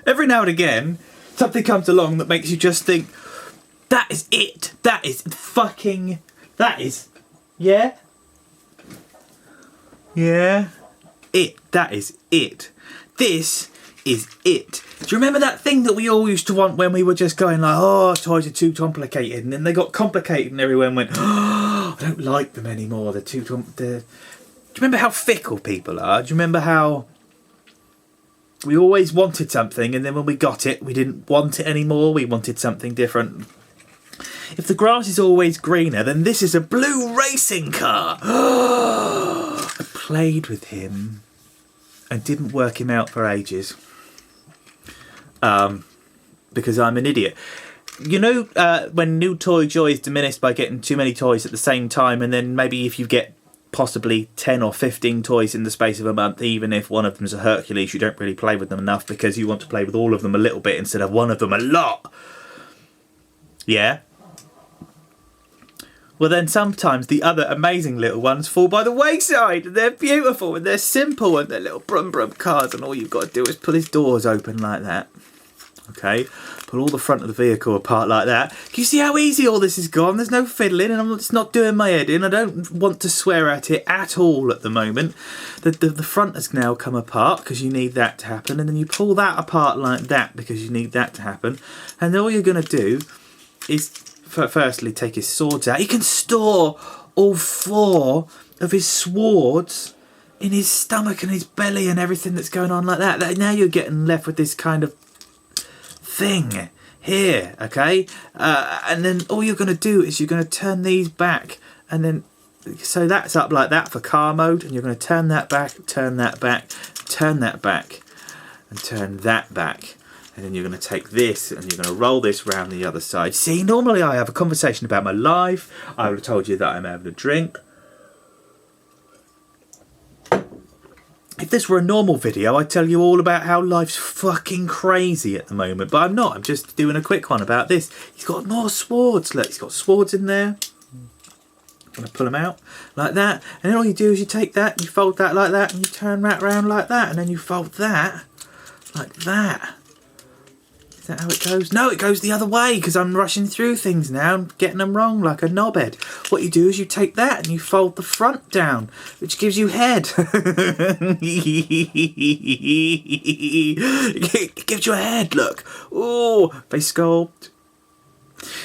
Every now and again, something comes along that makes you just think, that is it. That is fucking... That is... Yeah? Yeah? It. That is it. This is it. Do you remember that thing that we all used to want when we were just going like, oh, toys are too complicated, and then they got complicated and everyone went, oh, I don't like them anymore. They're too... Do you remember how fickle people are? Do you remember how we always wanted something, and then when we got it, we didn't want it anymore. We wanted something different. If the grass is always greener, then this is a blue racing car. I played with him and didn't work him out for ages. Because I'm an idiot. You know, when new toy joy is diminished by getting too many toys at the same time, and then maybe if you get possibly 10 or 15 toys in the space of a month, even if one of them's a Hercules, you don't really play with them enough because you want to play with all of them a little bit instead of one of them a lot. Yeah? Well, then sometimes the other amazing little ones fall by the wayside. They're beautiful and they're simple and they're little brum brum cars, and all you've got to do is pull his doors open like that. Okay, pull all the front of the vehicle apart like that. Can you see how easy all this is gone? There's no fiddling, and it's not doing my head in. I don't want to swear at it at all at the moment. The front has now come apart because you need that to happen, and then you pull that apart like that because you need that to happen. And all you're going to do is firstly take his swords out. You can store all 4 of his swords in his stomach and his belly and everything that's going on like that. Now you're getting left with this kind of thing here, okay? And then all you're going to do is you're going to turn these back, and then so that's up like that for car mode, and you're going to turn that back, turn that back, turn that back, and turn that back. And then you're going to take this and you're going to roll this round the other side. See, normally I have a conversation about my life. I would have told you that I'm having a drink. If this were a normal video, I'd tell you all about how life's fucking crazy at the moment. But I'm not. I'm just doing a quick one about this. He's got more swords. Look, he's got swords in there. I'm going to pull them out like that. And then all you do is you take that, you fold that like that, and you turn that round like that. And then you fold that like that. Is that how it goes? No, it goes the other way because I'm rushing through things now and getting them wrong like a knobhead. What you do is you take that and you fold the front down, which gives you head. It gives you a head, look. Oh, face sculpt.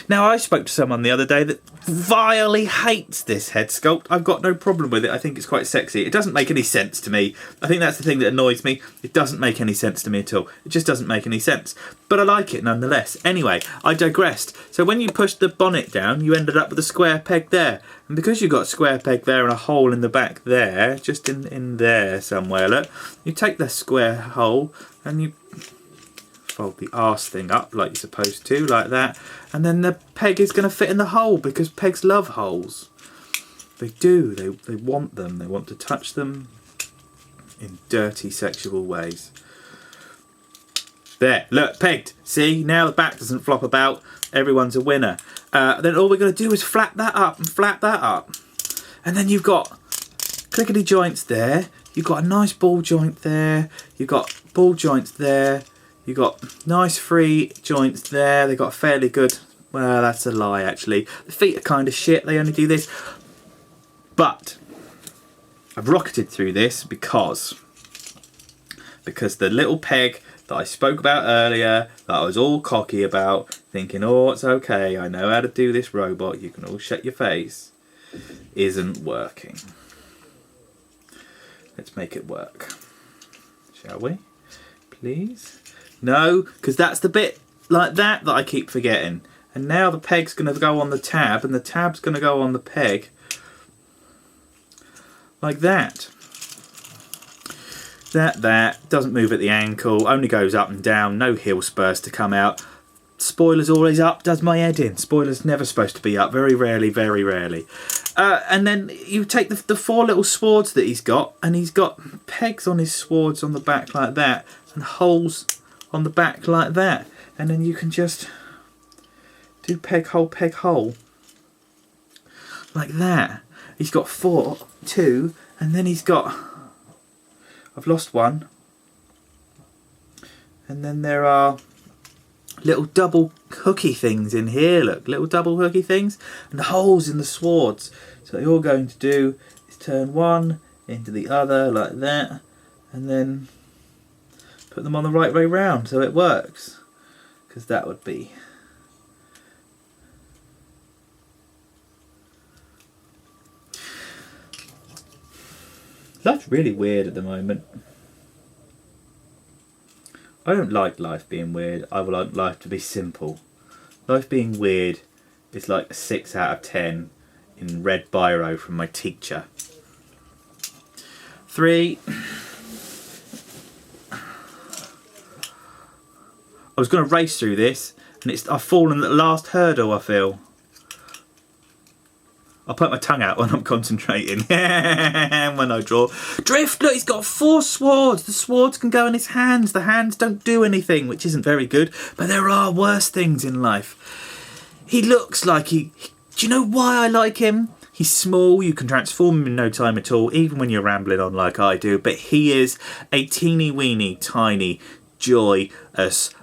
Now, I spoke to someone the other day that vilely hates this head sculpt. I've got no problem with it. I think it's quite sexy. It doesn't make any sense to me. I think that's the thing that annoys me. It doesn't make any sense to me at all. It just doesn't make any sense. But I like it nonetheless. Anyway, I digressed. So when you pushed the bonnet down, you ended up with a square peg there. And because you've got a square peg there and a hole in the back there, just in there somewhere, look, you take the square hole and you fold the arse thing up like you're supposed to, like that, and then the peg is going to fit in the hole because pegs love holes. They do. They want them. They want to touch them in dirty sexual ways. There, look, pegged. See, now the back doesn't flop about. Everyone's a winner. Then all we're going to do is flap that up and flap that up. And then you've got clickety joints there. You've got a nice ball joint there. You've got ball joints there. You've got nice free joints there. They've got fairly good... Well, that's a lie, actually. The feet are kind of shit. They only do this. But I've rocketed through this because the little peg that I spoke about earlier, that I was all cocky about, thinking, oh, it's okay, I know how to do this robot, you can all shut your face, isn't working. Let's make it work. Shall we? Please? No, because that's the bit like that I keep forgetting. And now the peg's going to go on the tab, and the tab's going to go on the peg. Like that. That doesn't move at the ankle, only goes up and down, no heel spurs to come out. Spoiler's always up, does my head in. Spoiler's never supposed to be up, very rarely, very rarely. And then you take the 4 little swords that he's got, and he's got pegs on his swords on the back like that, and holes on the back like that. And then you can just do peg, hole. Like that. He's got 4, 2, and then he's got... I've lost one. And then there are little double hooky things in here, look, little double hooky things, and the holes in the swords. So all you're going to do is turn one into the other like that, and then put them on the right way round so it works, because that would be life's really weird at the moment. I don't like life being weird. I would like life to be simple. Life being weird is like a 6 out of 10 in red biro from my teacher. 3. I was going to race through this, and I've fallen at the last hurdle, I feel. I'll put my tongue out when I'm concentrating. When I draw. Drift, look, he's got 4 swords. The swords can go in his hands. The hands don't do anything, which isn't very good. But there are worse things in life. He looks like do you know why I like him? He's small. You can transform him in no time at all, even when you're rambling on like I do. But he is a teeny weeny, tiny, joyous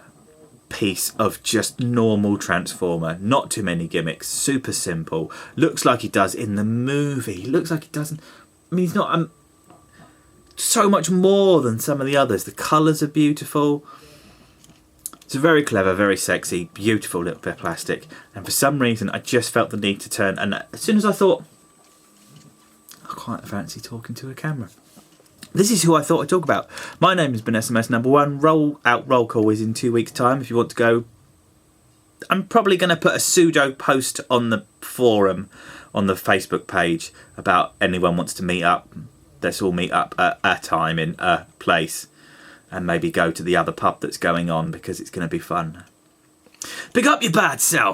piece of just normal transformer. Not too many gimmicks, super simple. Looks like he does in the movie. Looks like he doesn't. I mean, he's not so much more than some of the others. The colours are beautiful. It's a very clever, very sexy, beautiful little bit of plastic. And for some reason, I just felt the need to turn. And as soon as I thought, I quite fancy talking to a camera. This is who I thought I'd talk about. My name has been SMS number 1. Roll call is in 2 weeks' time if you want to go. I'm probably going to put a pseudo post on the forum, on the Facebook page, about anyone wants to meet up. Let's all meet up at a time in a place and maybe go to the other pub that's going on, because it's going to be fun. Pick up your bad self.